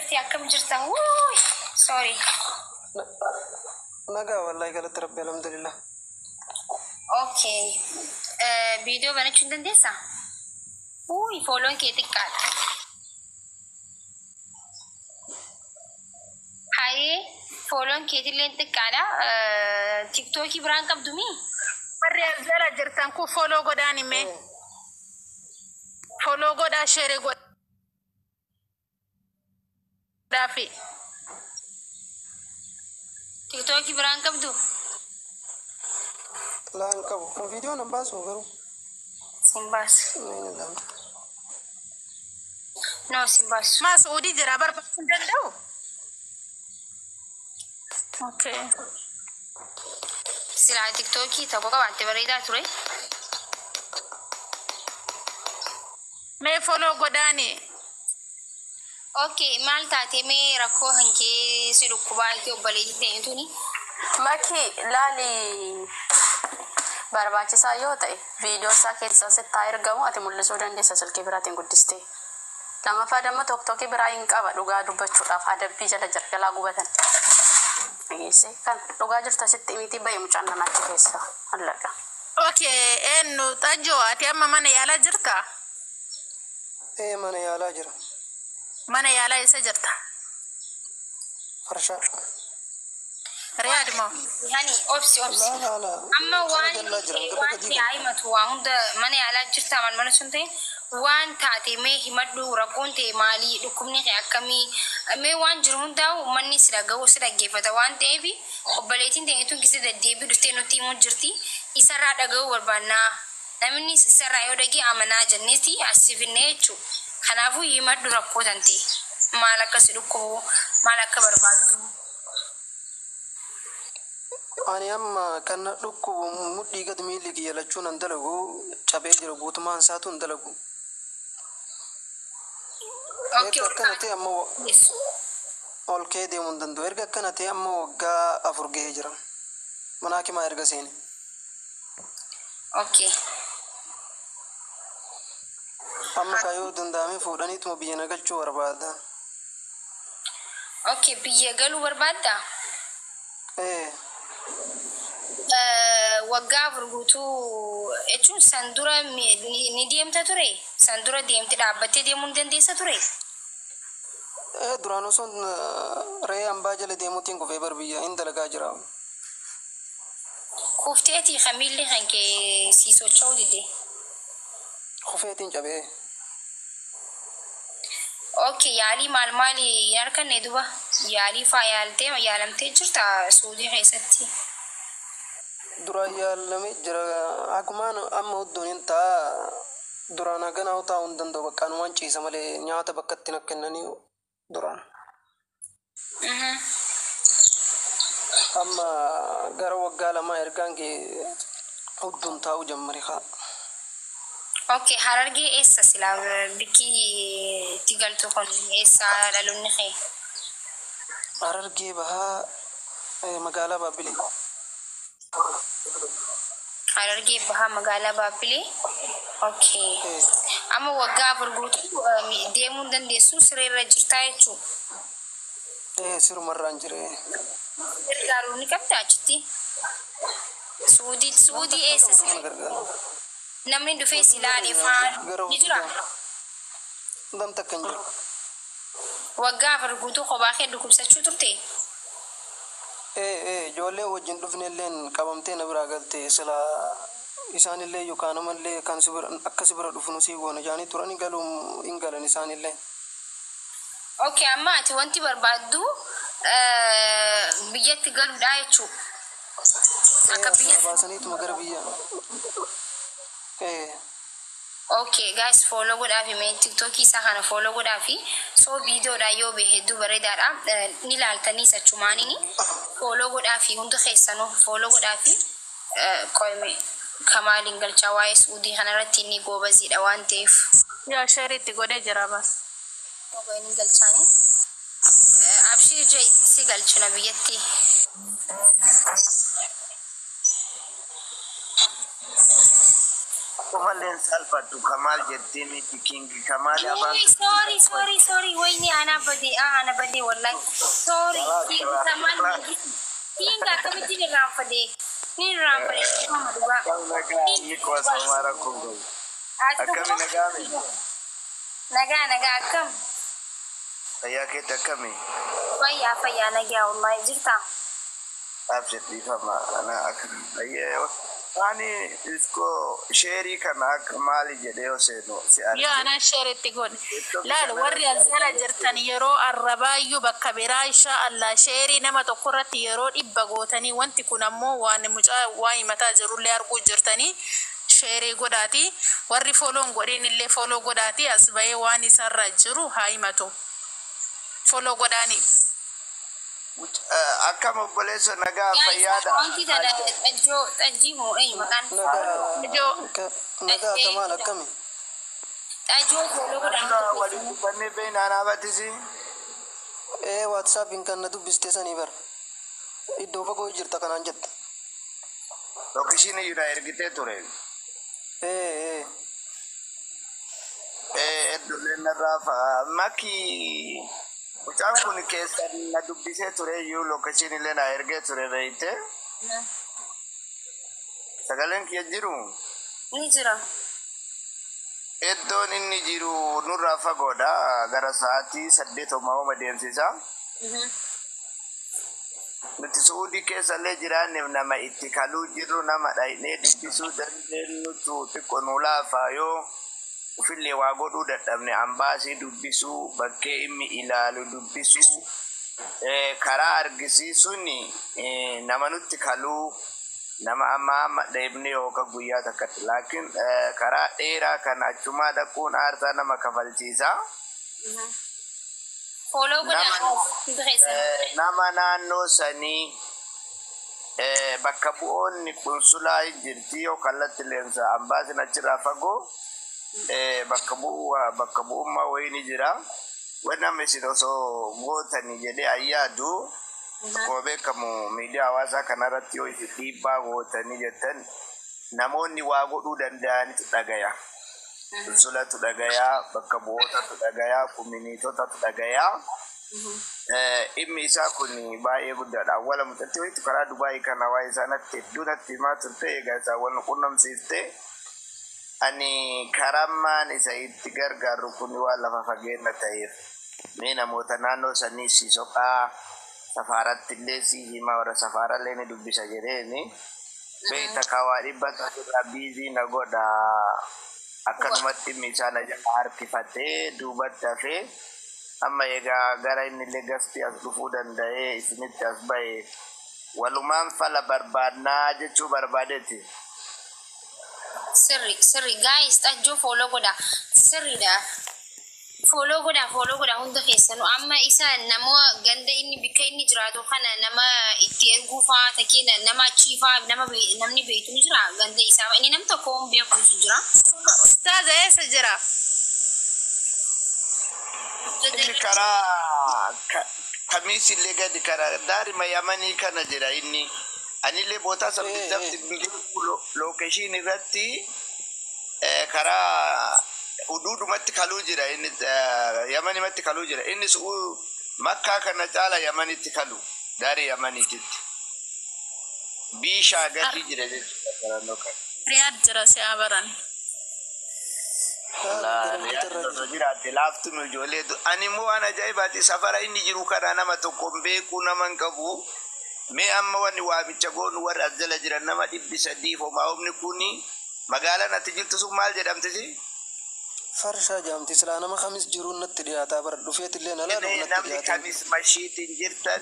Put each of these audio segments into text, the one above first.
حبيبتي أكم جرتا ووي سوري نجا والله قالت ربي الحمد لله. اوكي فيديو بنا شندن ديسا ووي فولون كيتك قال هاي فولون كيتي اللي انت قال تيك توكي بران قبدومي مرة زلا جرتان كو فولو غداني مي فولو غدا شيري غدافي تيك توكي بران قبدو لا نكبو كم فيديو نباس وغيره سيمباس نو سيمباس ما سعودي جرابر بندو اوكي سلعة تيك توكي تبغى بعد بريدة تري مي فولو غداني اوكي مال تاتي مي ركو هنكي سلوك كوبايتي وبليتي تينتوني Maki laali barbaachisaa yoo ta'e viidiyoo isaa keessaa sitti ergamu ati mul'isuu dandeessa silkii biraatiin guddistee. Lammaffaa damma tokkokkii biraa hin qaba dhugaa dubbachuudhaaf adabbii jala jalaa gubatan. Kan dhugaa jirta sitti miti bahe mucaan nanaatti keessa hallaqa. Okay, ennu tajoo ati amma mana yaalaa jirta? mana yaalaa jira. Mana yaalaa isa jirta? Farsha. رياض ما يعني أوبسي لا لا لا أما وان عايمة وعند من على جرت عمل من سنتين وان تاتي مي همدو ركون تي مالي لكمني كأكمي مي وان جرون دا ومني سرقة وسرقة فتوان تبي قبلتين تيجي كيس الدبي رستينو تيمون جرتي يسرع دعوة وربنا نمني سرع يودعي أمنا جنتي أسيفني شو خنافو همدو ركون تنتي مالك سلوكو مالك بربادو ani amma kan dhukkubu mudhii gad miilli kiyya lachuun an dalagu cabee jira guutumaan isaatu hin dalagu. Akkana ta'e amma ol kee deemuu hin danda'u. Erga akkana ta'e amma waggaa 4 gahee jira. Mana hakimaa erga seene. Amma kaayoo danda'ame fuudhaniituma biyya na galchuu barbaada. Biyya galuu barbaadda? waggaa furguutuu jechuun sandura ni deemta ture sandura deemti dhaabbattee deemuu ni dandeessa ture. Duraan osoo re'ee hambaa jala deemuutiin kufee bar biyya hin dalagaa jira. Kufteetii kamiilli kan kee sii socho'uu dide. Kufeetiin cabee. Yaalii maal hin arganne duba yaalii faa yaalamtee jirta Suudii keessatti. Dura yaalame jira akumaan amma uddoon hin ta'a duraan haganaa taa'uu hin danda'u bakka anumaan ciisa malee nyaata bakka ittiin akka kennanii duraan. Amma gara waggaa lama ergaan kee uddoon taa'uu jammari haa. Harargee eessa silaa bikki itti galtu kun eessa dhaloonni kee? Harargee bahaa magaalaa Baabbilee. Harargee bahaa magaalaa Baabbilee. Amma waggaa 4 guutuu deemuu dandeessu sireerra jirtaa jechuudha. Sirumarraan jiree. Gargaaruu ni qabda achitti. Suudii eessa siree? Namni dhufee silaalee faan ni jira. Namni takka hin jiru. Waggaa 4 guutuu kophaa kee dhukkubsachuu turte? Ijoollee wajjin dhufnelleen qabamtee na biraa galte sila isaanillee yookaan amallee kan akka si bira dhufnu si goona jaanii turani galuu hin galan isaanillee. Amma ati wanti barbaaddu biyyatti galuudha jechuudha. Akka biyya baasaniituma gara biyya. Guys, follow godhaafi mee TikTok isaa kana follow godhaafi so videodha yoo be hedduu bareedaadha ni laaltanii sachumaanini follow godhaafi hunda keessanuu follow godhaafi qoyme Kamaalin galchaa waa'ee Suudii kanarratti inni goobaziidha waan ta'eef yaa shariitti godhee jira bas inni galchaanii abshii jay si galchina biyyatti. Akkuma leensaal fadhu Kamaal jettee miti Kingi Kamaal afaan. Sorry. Wayni ana bade wallahi. Sorry. Kamal Kinga kamitti ni rafade. Ni rafade kuma duba. Ni ko samara Kongo. Akami nagami. Naga akam. Fayyaa kee takkami. Fayyaa nagaa wallahi jirta. Abset fama ana ayyee ani isko sheeri kana maali jedhee oseno si arge. Yaa ana sheeritti godhe. Laal warri azala jirtan yeroo arrabaayyuu bakka biraa insha Allah sheerii nama tokko irratti yeroo dhibba gootanii wanti kun ammoo waan mucaa waa himataa jirullee arguu jirtanii sheerii godhaati warri fooloon godhin illee fooloo godhaati as bahee waan isarra jiru haa himatu. Fooloo godhaani. Akkam obboleessa nagaa fayyaadha. Wanti tana xajjii moo maqaan nagaa Kamaal akkami? xajjoo fooloo godhaan waliin dubbannee beeknaan abatisi. WhatsApp kan na dubbiste sanii bara. Iddoo fagoo jirta kanaan jette. Lookishiin iyyuu ergitee ture. Iddooleen narraa makii. Mucaan kun keessa na dubbisee ture iyyuu lookishiin illee na ergee ture beekte. Sagaleen kiyya jiru. ni jira. Iddoon inni jiru nurraa fagoodha gara sa'aatii 8 deemsisa. Nuti Suudii keessallee jiraanneef nama itti kaluu jirru nama dhaynee dubbisuu dandeenyutu xiqqoo nu laafa yoo ufillee waa godhuu dadhabne ambaasii dubbisuu bakkee inni ilaalu dubbisuu karaa argisiisuun nama nutti kaluu nama amma dheebne yookaan guyyaa takkatti laakiin karaa dheeraa kan achumaa dhaquun aarsaa nama kafalchiisa. Nama naannoo sanii bakka bu'oonni qunsulaa jirti yoo kallattii leensa ambaasin achirraa fagoo bakka bu'ummaa wayini jira. Wanni isin osoo gootanii jedhee ayyaadu akkuma beekamu miidiyaa hawaasaa kanarratti yoo isin dhiibbaa gootanii jettan namoonni waa godhuu danda'anitu dhagaya. Qunsulatu dhagaya, bakka bu'ootatu dhagaya, kuminitotatu dhagaya. Dhimmi isaa kun baay'ee guddaadha. Awwaala mucatti wayitu karaa Dubaayii kana waa'ee isaanitti hedduu natti himaa turte egaa isaa wal qunnamsiifte. Ani karammaan isa itti gargaaru kun waan lafa fageenya ta'eef mee namoota naannoo sanii si soqaa safaaratti illee si himaa warra safaarallee ni dubbisa jedheeni beekta kawaa dhibba irraa biizii na godha akkanumatti dhimmi isaa na jala harkifatee duubatti hafee amma egaa gara inni illee gastii as dhufuu danda'ee isinitti as ba'e walumaan fala barbaadnaa jechuu barbaadeeti. Sirri guys xajjoo fooloo godha sirriidha. Fooloo godha hunda keessanuu amma isa nama ganda inni bikka inni jiraatu kana nama itti erguu fa'aa takkee nama achiifaa namni beektu ni jira ganda isaa inni nam tokko beekuutu jira. Ustaaza eessa jira? Inni karaa kamiisillee gadi karaa daarima yamanii kana jira inni. Anillee bootaa sabti lookeshiin irratti karaa uduudumatti kaluu jira inni yamanimatti kaluu jira innis makkaa kana caala yamanitti kalu daarii yamaniititti biishaa gadi jira jechuudha. Riyaad jira si abaran. Jiraate laaftu nu ijoollee ani immoo waan ajaa'ibaati safara inni jiru kana nama tokko beekuu nama hin qabu. Mee amma wanni waamicha goonu warra as jala jiran nama 300 homaa humni kuni magaalaa natti jirtu sun maal jedhamtisi? Farshaa jedhamti silaa nama kamis jiruun natti dhiyaataa bara dhufeetillee na laalu natti namni dhiyaataa. kamis mashiitiin jirtan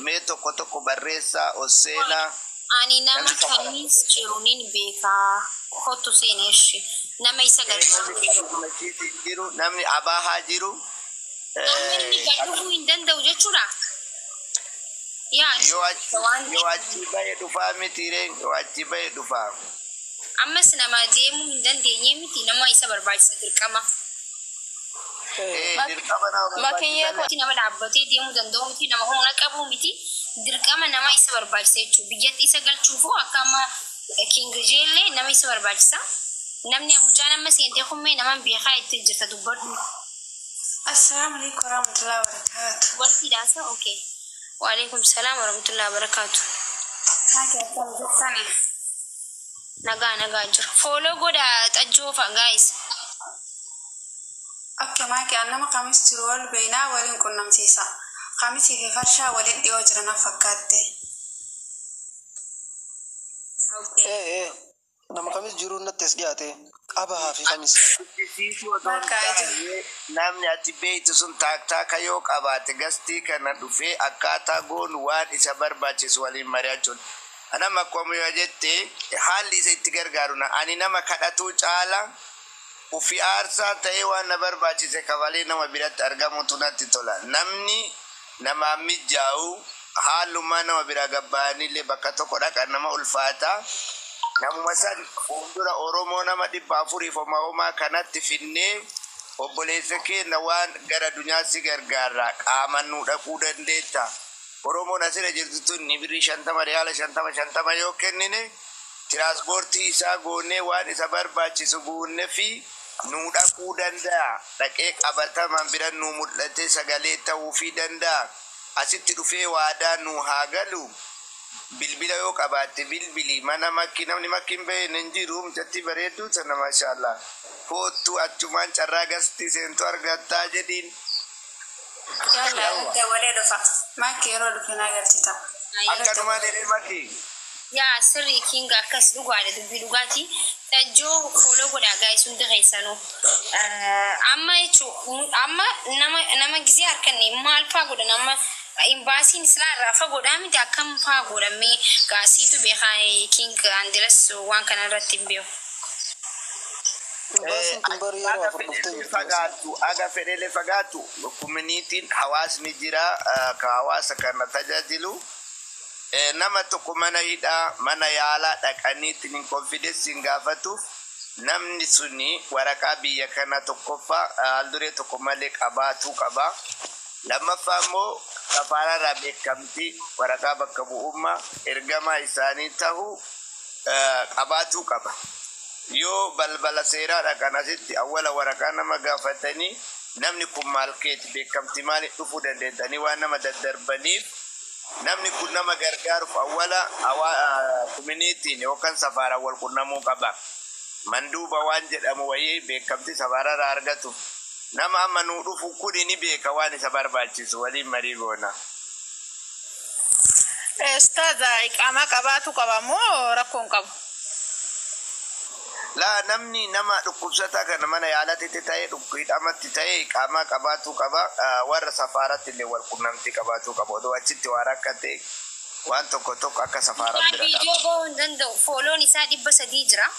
mee tokko barreessaa osseena. Ani nama kamis jiruuniin beekaa kottu seeneeshi nama isa gargaaru. Namni abaahaa jiru. Namni gadhufuu hin danda'u jechuudha. Yo achi baye dhufaa mitireen yo achi baye dhufaa. Ammas nama deemuu hin dandeenye miti nama isa barbaachisa dirqama. Dirqama nama dhaabbatee deemuu danda'u miti nama humna qabu miti dirqama nama isa barbaachisa jechuudha. Biyyatti isa galchuufoo akka amma King Jelle nama isa barbaachisa. Namni mucaan amma seentee kummee nama beekaa itti jirta dubbadhu. Assalamualaikum warahmatullahi wabarakatuh. Warti daasa okay. Waalaikum salam warahmatullahi wabarakatuh. Haki akkam jirtani? Nagaa jira. Follow godha xajjoofa guys. Akka maaki annama qamis jiru wal beeynaa waliin qunnamsiisa. Qamisii fi farshaa waliin dhiyoo jiran fakkaatte. Okay. nama kamis jiru nattis dhiyaate qabahaa fi kamis. Namni ati beektu sun taaktaaka yoo qabaate gastii kana dhufee akkaataa goonu waan isa barbaachisu waliin mari'achuun. Anama akkuma yoo jette haalli isa itti gargaaruna ani nama kadhatu caala ufi aarsaa ta'ee waan na barbaachise kafalee nama biratti argamutu natti tola. Namni nama mijaa'u haaluma nama bira gabbaanillee bakka tokko dhaqan nama ulfaata. Namuma san fuuldura Oromoo nama 400 kanatti finnee obboleessa keenya waan gara dunyaatti gargaara qaaman nu dhaquu dandeetta. Oromoon asirra jirtu tun birrii 50 riyaala 50 yoo kennine tiraanspoortii isaa goonee waan isa barbaachisu guunnee fi nu dhaquu danda'a. Dhaqee qabataman bira nu mul'ate sagalee ta'uu fi danda'a. Asitti dhufee waadaa nu haa galu. Bilbila yoo qabaate bilbili mana makki namni makkin beeyne hin jiru mijatti bareedduu sana maashaallah. Kootu achumaan carraa gastii seentu argattaa jedhiin. Yalla walee dhufa. Makki yeroo dhufe na agarsiisa. Akkanumaan jedhee makki. Yaa sirrii kinga akkas dhugaadha dubbii dhugaati. Xajjoo follow godhaa guys hundi keessanuu. Amma jechuun amma nama gizee harkanne maal fa'aa godhan amma imbaasiin islaarraa fagoodhaa miti akkam fa'aa godhamee gaasiitu beekaa king andilas waan kana irratti hin beeku. Aga fedhelee fagaatu koominiitiin hawaasni jira ka hawaasa kana tajaajilu. Nama tokko mana hidhaa mana yaalaa dhaqaniitiin hin konfidensiin gaafatuuf namni suni waraqaa biyya kana tokkoffaa haalduree tokko malee qabaatu qaba. Lammaffaa immoo safaararraa beekamtii waraqaa bakka bu'ummaa ergamaa isaanii ta'uu qabaatu qaba. Yoo balbala seeraadha kan asitti awwala waraqaa nama gaafatanii namni kun maal keeti beekamtii maaliin dhufuu dandeessanii waan nama daddarbaniif namni kun nama gargaaruuf awwala koominiitiin yookaan safaara wal qunnamuu qaba. Manduuba waan jedhamu wayii beekamtii safaararraa argatu. Nama amma nu dhufu kuni ni beeka waan isa barbaachisu waliin marii goona. Ustaaza iqaamaa qabaatu qaba moo rakkoon qabu? La namni nama dhukkubsataa kana mana yaalaatti ta'ee hidhamatti ta'ee iqaamaa qabaatu qaba warra safaaratti illee wal qunnamtii qabaatu qaba. Odoo achitti waan akka ta'e waan tokko akka safaaraa bira Video go danda'u follow isaa 300 jira.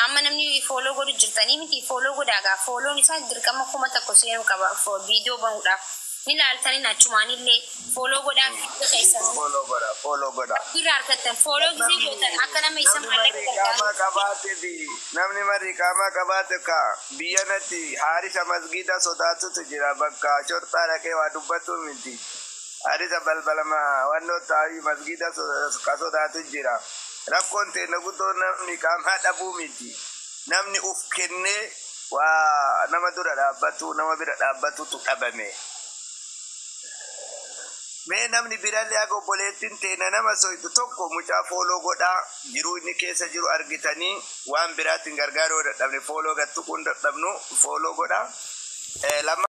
Amma namni follow godhu jirtanii miti follow godhaagaa follow isaa dirqama 1000 seenuu qaba video banuudhaaf. Ni laaltanii achumaan illee follow godhaa keessan. Follow godha. Bira harkatan follow gisee gootan akka nama isa namni marri qaamaa qabaate ka biyya natti haarisa masgiida sodaatutu jira bakka shortaa dhaqee waa dubbatu miti. Harisa balbalama wannoo taa'ii masgiida ka sodaatu jira. Rakkoon ta'e guddoo namni qaamaa dhabuu miti. Namni uf kennee waa nama dura dhaabbatu nama bira dhaabbatutu dhabame. Mee namni birallee akka obboleettiin teena nama soitu tokko mucaa follow godhaa jiruu inni keessa jiru argitanii waan biraatiin gargaaruu dadhabne follow gattu kun dadhabnu follow godhaa.